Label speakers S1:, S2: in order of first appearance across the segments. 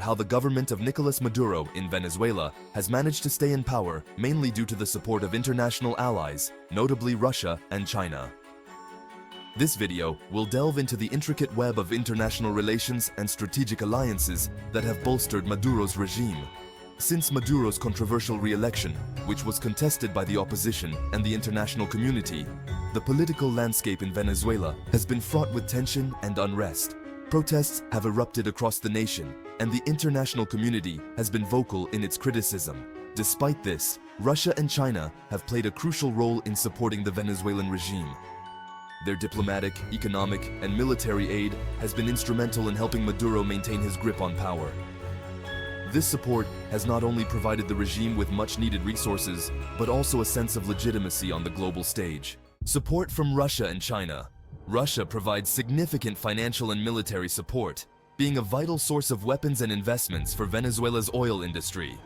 S1: how the government of Nicolas Maduro in Venezuela has managed to stay in power mainly due to the support of international allies, notably Russia and China. This video will delve into the intricate web of international relations and strategic alliances that have bolstered Maduro's regime. Since Maduro's controversial re-election, which was contested by the opposition and the international community, the political landscape in Venezuela has been fraught with tension and unrest. Protests have erupted across the nation, and the international community has been vocal in its criticism. Despite this, Russia and China have played a crucial role in supporting the Venezuelan regime. Their diplomatic, economic, and military aid has been instrumental in helping Maduro maintain his grip on power. This support has not only provided the regime with much-needed resources, but also a sense of legitimacy on the global stage. Support from Russia and China. Russia provides significant financial and military support, being a vital source of weapons and investments for Venezuela's oil industry.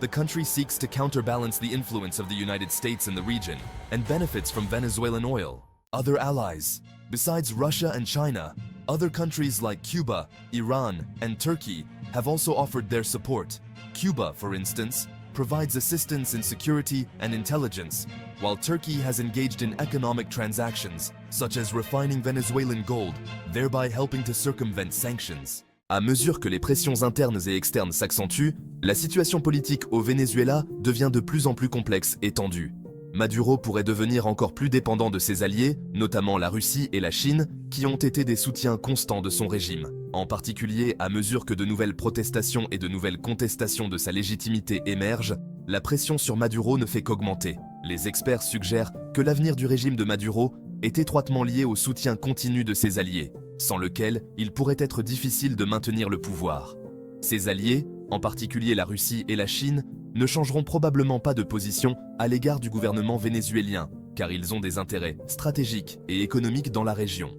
S1: The country seeks to counterbalance the influence of the United States in the region and benefits from Venezuelan oil. Other allies. Besides Russia and China, other countries like Cuba, Iran, and Turkey have also offered their support. Cuba, for instance, provides assistance in security and intelligence, while Turkey has engaged in economic transactions, such as refining Venezuelan gold, thereby helping to circumvent sanctions. À mesure que les pressions internes et externes s'accentuent, la situation politique au Venezuela devient de plus en plus complexe et tendue. Maduro pourrait devenir encore plus dépendant de ses alliés, notamment la Russie et la Chine, qui ont été des soutiens constants de son régime. En particulier, à mesure que de nouvelles protestations et de nouvelles contestations de sa légitimité émergent, la pression sur Maduro ne fait qu'augmenter. Les experts suggèrent que l'avenir du régime de Maduro est étroitement lié au soutien continu de ses alliés, sans lequel il pourrait être difficile de maintenir le pouvoir. Ses alliés, en particulier la Russie et la Chine, ne changeront probablement pas de position à l'égard du gouvernement vénézuélien, car ils ont des intérêts stratégiques et économiques dans la région.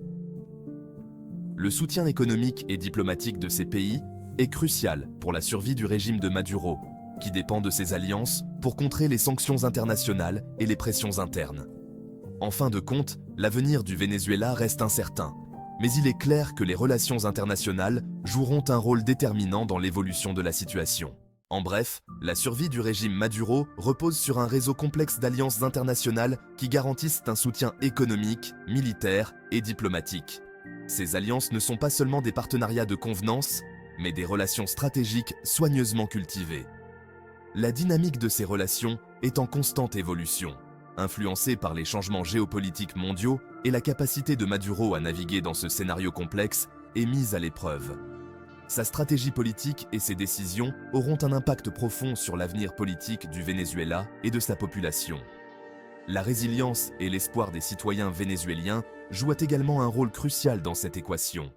S1: Le soutien économique et diplomatique de ces pays est crucial pour la survie du régime de Maduro, qui dépend de ses alliances pour contrer les sanctions internationales et les pressions internes. En fin de compte, l'avenir du Venezuela reste incertain, mais il est clair que les relations internationales joueront un rôle déterminant dans l'évolution de la situation. En bref, la survie du régime Maduro repose sur un réseau complexe d'alliances internationales qui garantissent un soutien économique, militaire et diplomatique. Ces alliances ne sont pas seulement des partenariats de convenance, mais des relations stratégiques soigneusement cultivées. La dynamique de ces relations est en constante évolution, influencée par les changements géopolitiques mondiaux, et la capacité de Maduro à naviguer dans ce scénario complexe est mise à l'épreuve. Sa stratégie politique et ses décisions auront un impact profond sur l'avenir politique du Venezuela et de sa population. La résilience et l'espoir des citoyens vénézuéliens jouent également un rôle crucial dans cette équation.